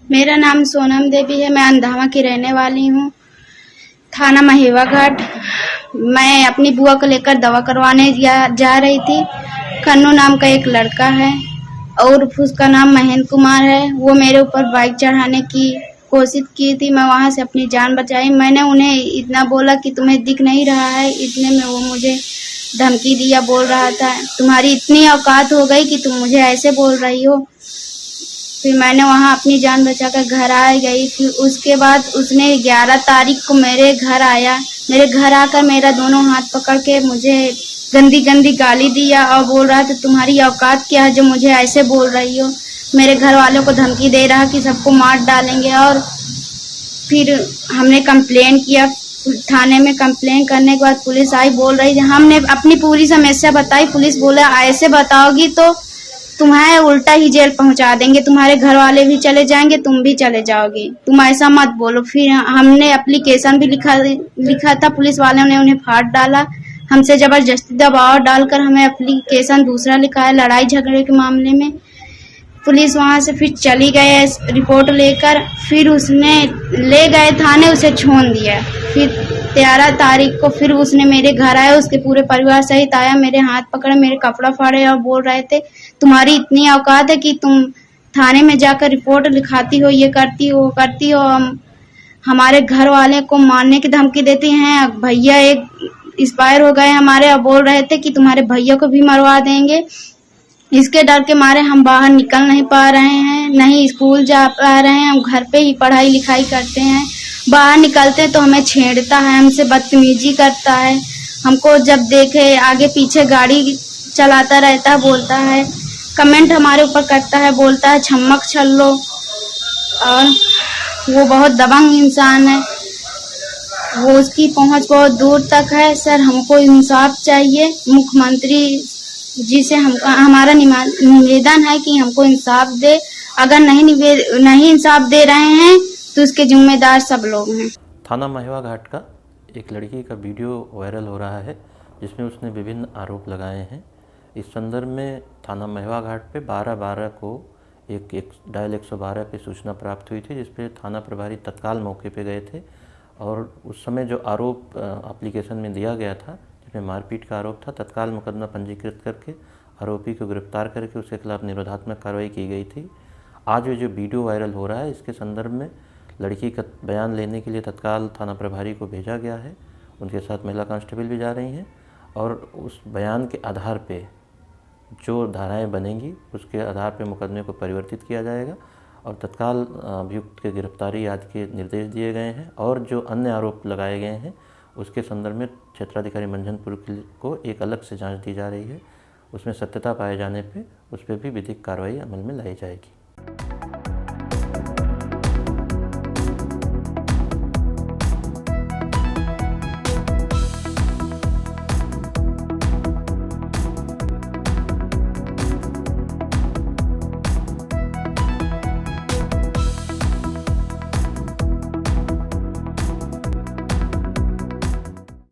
मेरा नाम सोनम देवी है। मैं अंधावा की रहने वाली हूँ, थाना महेवा घाट। मैं अपनी बुआ को लेकर दवा करवाने जा रही थी। कन्नू नाम का एक लड़का है और उसका नाम महेंद्र कुमार है। वो मेरे ऊपर बाइक चढ़ाने की कोशिश की थी। मैं वहां से अपनी जान बचाई। मैंने उन्हें इतना बोला कि तुम्हें दिख नहीं रहा है, इतने में वो मुझे धमकी दिया। बोल रहा था तुम्हारी इतनी औकात हो गई कि तुम मुझे ऐसे बोल रही हो। फिर मैंने वहां अपनी जान बचाकर घर आ गई। फिर उसके बाद उसने 11 तारीख को मेरे घर आया। मेरे घर आकर मेरा दोनों हाथ पकड़ के मुझे गंदी गंदी गाली दिया और बोल रहा था तुम्हारी औकात क्या है जो मुझे ऐसे बोल रही हो। मेरे घर वालों को धमकी दे रहा कि सबको मार डालेंगे। और फिर हमने कंप्लेन किया थाने में। कंप्लेन करने के बाद पुलिस आई। बोल रही थी हमने अपनी पूरी समस्या बताई। पुलिस बोला ऐसे बताओगी तो तुम्हें उल्टा ही जेल पहुंचा देंगे, तुम्हारे घर वाले भी चले जाएंगे, तुम भी चले जाओगी, तुम ऐसा मत बोलो। फिर हमने एप्लीकेशन भी लिखा था। पुलिस वालों ने उन्हें फाड़ डाला। हमसे जबरदस्ती दबाव डालकर हमें एप्लीकेशन दूसरा लिखा है लड़ाई झगड़े के मामले में। पुलिस वहां से फिर चली गए रिपोर्ट लेकर। फिर उसने ले गए थाने, उसे छोड़ दिया। फिर 13 तारीख को फिर उसने मेरे घर आया, उसके पूरे परिवार सहित आया, मेरे हाथ पकड़े, मेरे कपड़ा फाड़े और बोल रहे थे तुम्हारी इतनी औकात है कि तुम थाने में जाकर रिपोर्ट लिखाती हो, ये करती हो वो करती हो, हमारे घर वाले को मारने की धमकी देती हैं। भैया एक एक्सपायर हो गए हमारे और बोल रहे थे कि तुम्हारे भैया को भी मरवा देंगे। इसके डर के मारे हम बाहर निकल नहीं पा रहे हैं, नहीं स्कूल जा पा रहे हैं, हम घर पे ही पढ़ाई लिखाई करते हैं। बाहर निकलते तो हमें छेड़ता है, हमसे बदतमीजी करता है। हमको जब देखे आगे पीछे गाड़ी चलाता रहता है, बोलता है कमेंट हमारे ऊपर करता है, बोलता है छम्मक छल्लो। और वो बहुत दबंग इंसान है, वो उसकी पहुंच बहुत दूर तक है। सर हमको इंसाफ चाहिए। मुख्यमंत्री जी से हमारा निवेदन है कि हमको इंसाफ दे। अगर नहीं इंसाफ दे रहे हैं तो उसके जिम्मेदार सब लोग हैं। थाना महेवा घाट का एक लड़की का वीडियो वायरल हो रहा है जिसमें उसने विभिन्न आरोप लगाए हैं। इस संदर्भ में थाना महेवा घाट पे 12/12 को एक डायल 112 पे सूचना प्राप्त हुई थी, जिस पे थाना प्रभारी तत्काल मौके पे गए थे। और उस समय जो आरोप एप्लीकेशन में दिया गया था, जिसमें मारपीट का आरोप था, तत्काल मुकदमा पंजीकृत करके आरोपी को गिरफ्तार करके उसके खिलाफ निरोधात्मक कार्रवाई की गई थी। आज ये जो वीडियो वायरल हो रहा है, इसके संदर्भ में लड़की का बयान लेने के लिए तत्काल थाना प्रभारी को भेजा गया है। उनके साथ महिला कांस्टेबल भी जा रही हैं और उस बयान के आधार पे जो धाराएं बनेंगी उसके आधार पे मुकदमे को परिवर्तित किया जाएगा और तत्काल अभियुक्त की गिरफ्तारी आदि के निर्देश दिए गए हैं। और जो अन्य आरोप लगाए गए हैं उसके संदर्भ में क्षेत्राधिकारी मंझनपुर को एक अलग से जांच दी जा रही है। उसमें सत्यता पाए जाने पे उस पर भी विधिक कार्रवाई अमल में लाई जाएगी।